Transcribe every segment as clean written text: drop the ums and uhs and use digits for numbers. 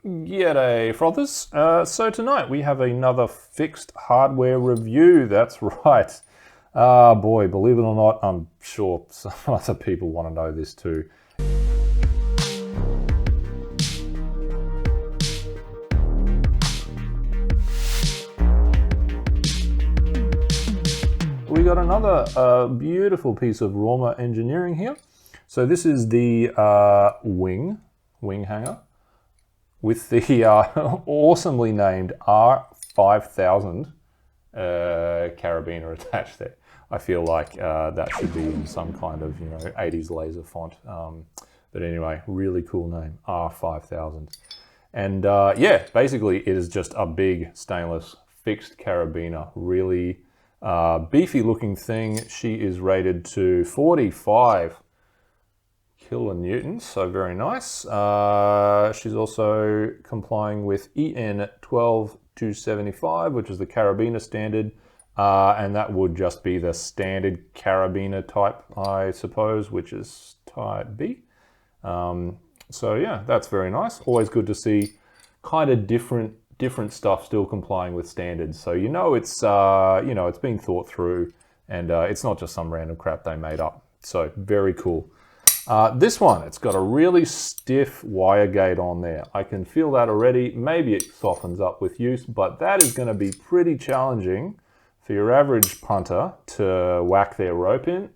G'day frothers. So tonight we have another fixed hardware review. That's right. Boy, believe it or not, I'm sure some other people want to know this too. We got another beautiful piece of Raumer engineering here. So this is the wing hanger with the awesomely named R5000 carabiner attached there. I feel like that should be in some kind of 80s laser font. But anyway, really cool name, R5000. And yeah, basically it is just a big stainless fixed carabiner, really beefy looking thing. She is rated to 45 kilonewtons, so very nice. She's also complying with EN 12275, which is the carabiner standard, and that would just be the standard carabiner type, I suppose, which is type B. So yeah, that's very nice. Always good to see kind of different stuff still complying with standards. So it's it's been thought through, and it's not just some random crap they made up. So very cool. This one, it's got a really stiff wire gate on there. I can feel that already. Maybe it softens up with use, but that is going to be pretty challenging for your average punter to whack their rope in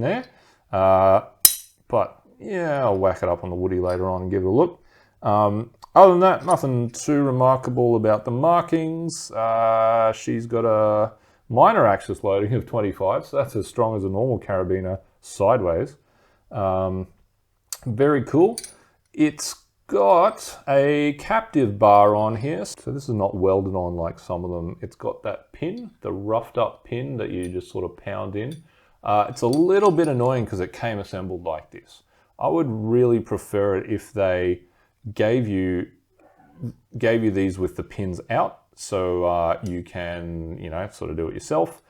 there. But yeah, I'll whack it up on the woody later on and give it a look. Other than that, nothing too remarkable about the markings. She's got a minor axis loading of 25, so that's as strong as a normal carabiner sideways. Very cool. It's got a captive bar on here, so this is not welded on like some of them. It's got that pin, the roughed up pin that you just sort of pound in. It's a little bit annoying because it came assembled like this. I would really prefer it if they gave you these with the pins out, so you can sort of do it yourself.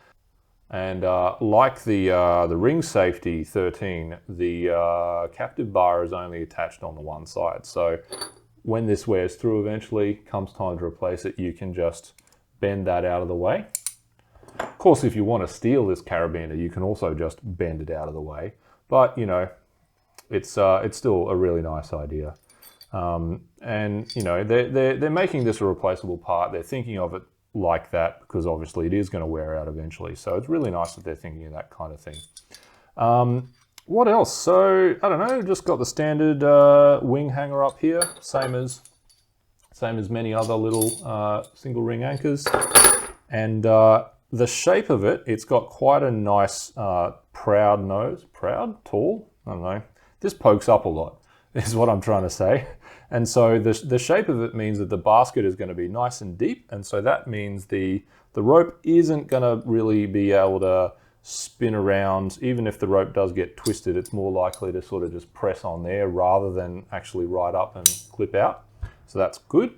And like the ring safety 13, the captive bar is only attached on the one side. So when this wears through eventually, comes time to replace it, you can just bend that out of the way. Of course, if you want to steal this carabiner, you can also just bend it out of the way. But it's still a really nice idea. And they're making this a replaceable part. They're thinking of it like that because obviously it is going to wear out eventually. So it's really nice that they're thinking of that kind of thing. What else? So I don't know, just got the standard wing hanger up here, same as many other little single ring anchors. And the shape of it, it's got quite a nice proud nose. Proud? Tall? I don't know. This pokes up a lot, is what I'm trying to say. And so the shape of it means that the basket is going to be nice and deep, and so that means the rope isn't going to really be able to spin around. Even if the rope does get twisted, it's more likely to sort of just press on there rather than actually ride up and clip out. So that's good.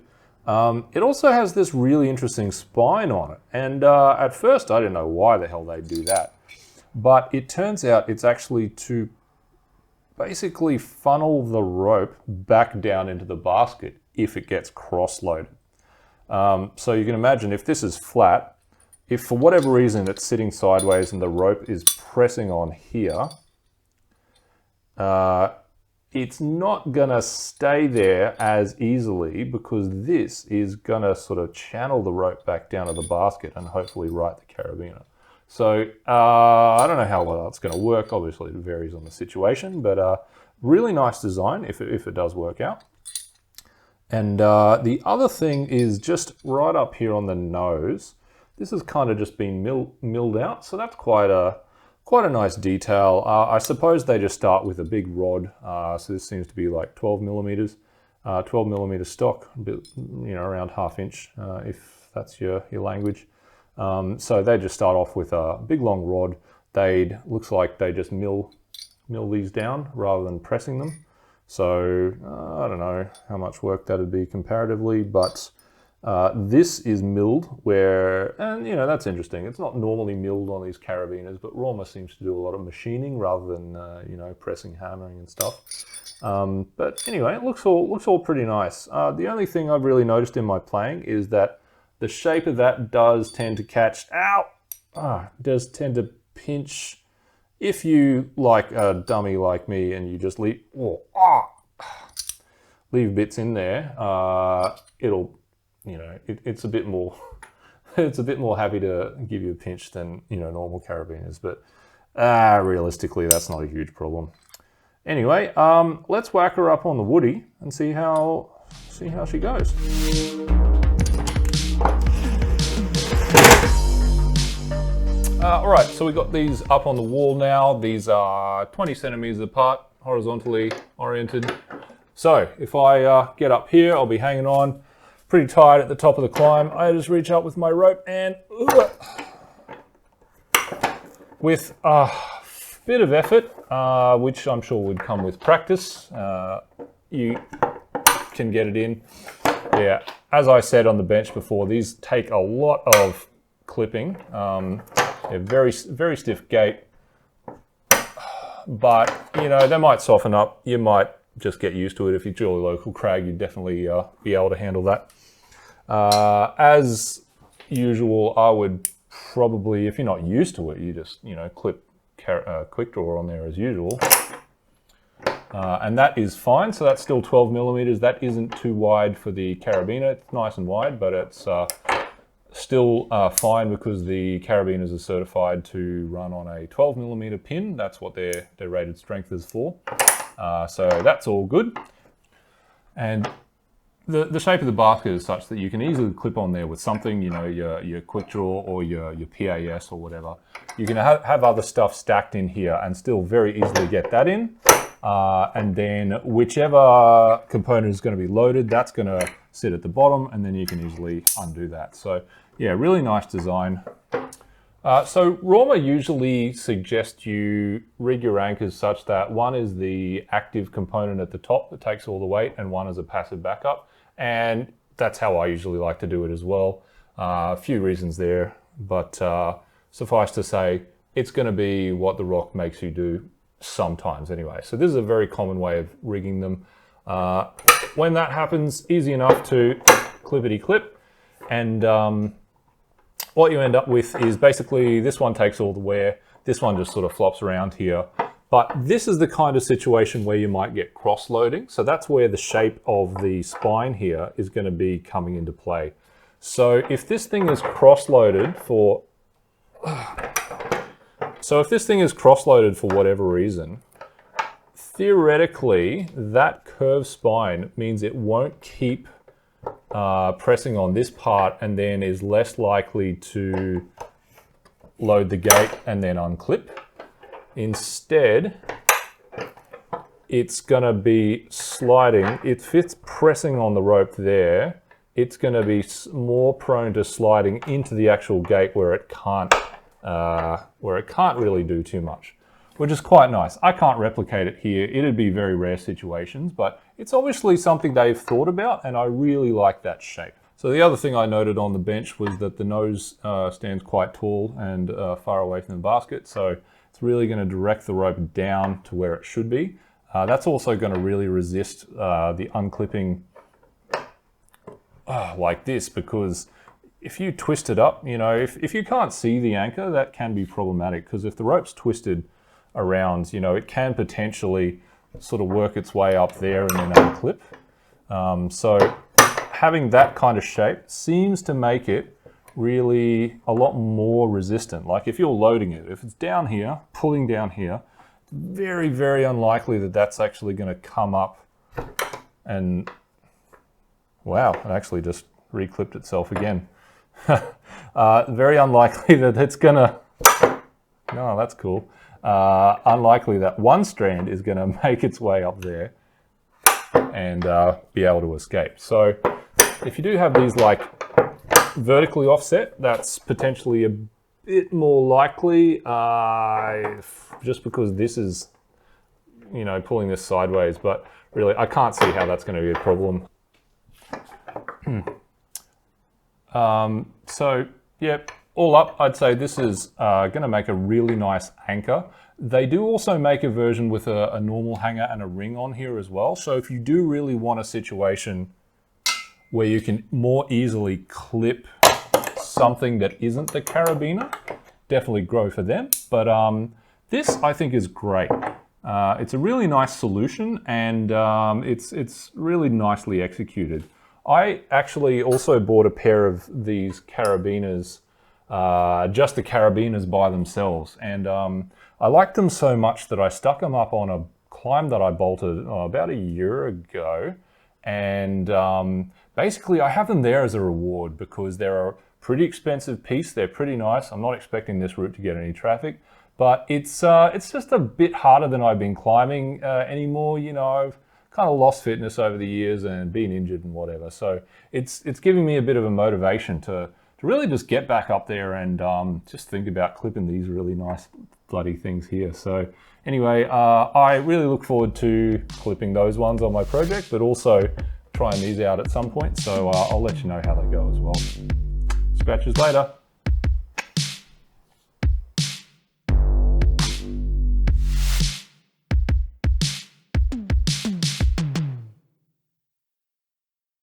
It also has this really interesting spine on it, and at first I didn't know why the hell they do that, but it turns out it's actually to basically funnel the rope back down into the basket if it gets cross-loaded. So you can imagine if this is flat, if for whatever reason it's sitting sideways and the rope is pressing on here, it's not gonna stay there as easily because this is gonna sort of channel the rope back down to the basket and hopefully right the carabiner. So I don't know how well that's going to work. Obviously, it varies on the situation, but really nice design if it does work out. And the other thing is just right up here on the nose. This has kind of just been milled out, so that's quite a nice detail. I suppose they just start with a big rod. So this seems to be like 12 millimeters, 12 millimeter stock, a bit, around ½ inch, if that's your language. So they just start off with a big long rod. Looks like they just mill these down rather than pressing them. So I don't know how much work that'd be comparatively, but This is milled where, and you know, that's interesting. It's not normally milled on these carabiners, but Raumer seems to do a lot of machining rather than, you know, pressing, hammering and stuff. But anyway, it looks all pretty nice. The only thing I've really noticed in my playing is that the shape of that does tend to catch, does tend to pinch. If you like a dummy like me and you just leave bits in there, it'll, you know, it's a bit more, it's a bit more happy to give you a pinch than, you know, normal carabiners, but realistically, that's not a huge problem. Anyway, let's whack her up on the woody and see how she goes. All right, so we got these up on the wall now. These are 20 centimeters apart, horizontally oriented. So if I get up here, I'll be hanging on pretty tight at the top of the climb. I just reach up with my rope and with a bit of effort, which I'm sure would come with practice, you can get it in. Yeah, as I said on the bench before, these take a lot of clipping. They're very stiff gate, but you know, they might soften up. You might just get used to it. If you're your local crag, you'd definitely be able to handle that. As usual, I would probably, if you're not used to it, you just, you know, clip quick draw on there as usual. And that is fine. So that's still 12 millimeters. That isn't too wide for the carabiner. It's nice and wide, but it's still fine because the carabiners are certified to run on a 12 millimeter pin. That's what their rated strength is for. So that's all good. And the shape of the basket is such that you can easily clip on there with something, you know, your quick draw or your PAS or whatever. You can have other stuff stacked in here and still very easily get that in. And then whichever component is going to be loaded, that's going to sit at the bottom, and then you can easily undo that. So yeah, really nice design. So Raumer usually suggests you rig your anchors such that one is the active component at the top that takes all the weight, and one is a passive backup. And that's how I usually like to do it as well. A few reasons there, but suffice to say, it's going to be what the rock makes you do sometimes anyway. So this is a very common way of rigging them. When that happens, easy enough to clippity clip, and what you end up with is basically this one takes all the wear, this one just sort of flops around here. But this is the kind of situation where you might get cross-loading. So that's where the shape of the spine here is going to be coming into play. So if this thing is cross-loaded for whatever reason, theoretically, that curved spine means it won't keep pressing on this part, and then is less likely to load the gate and then unclip. Instead, it's going to be sliding. If it's pressing on the rope there, it's going to be more prone to sliding into the actual gate where it can't really do too much, which is quite nice. I can't replicate it here. It'd be very rare situations, but it's obviously something they've thought about, and I really like that shape. So the other thing I noted on the bench was that the nose stands quite tall and far away from the basket, so it's really going to direct the rope down to where it should be. That's also going to really resist the unclipping like this, because if you twist it up, you know, if you can't see the anchor, that can be problematic, because if the rope's twisted around, you know, it can potentially sort of work its way up there and then unclip. So having that kind of shape seems to make it really a lot more resistant. Like if you're loading it, if it's down here, pulling down here, very, very unlikely that that's actually going to come up and, wow, it actually just reclipped itself again. Very unlikely that it's going to, no, that's cool. Unlikely that one strand is going to make its way up there and be able to escape. So if you do have these like vertically offset, that's potentially a bit more likely, just because this is, you know, pulling this sideways, but really I can't see how that's going to be a problem. So yeah, all up, I'd say this is going to make a really nice anchor. They do also make a version with a normal hanger and a ring on here as well. So if you do really want a situation where you can more easily clip something that isn't the carabiner, definitely go for them. But this I think is great. It's a really nice solution, and it's really nicely executed. I actually also bought a pair of these carabiners, just the carabiners by themselves, and I liked them so much that I stuck them up on a climb that I bolted about a year ago, and basically I have them there as a reward because they're a pretty expensive piece. They're pretty nice. I'm not expecting this route to get any traffic, but it's just a bit harder than I've been climbing anymore. You know, I've kind of lost fitness over the years and been injured and whatever. So it's giving me a bit of a motivation to really just get back up there and just think about clipping these really nice bloody things here. So anyway, I really look forward to clipping those ones on my project, but also trying these out at some point. So I'll let you know how they go as well. Scratches later.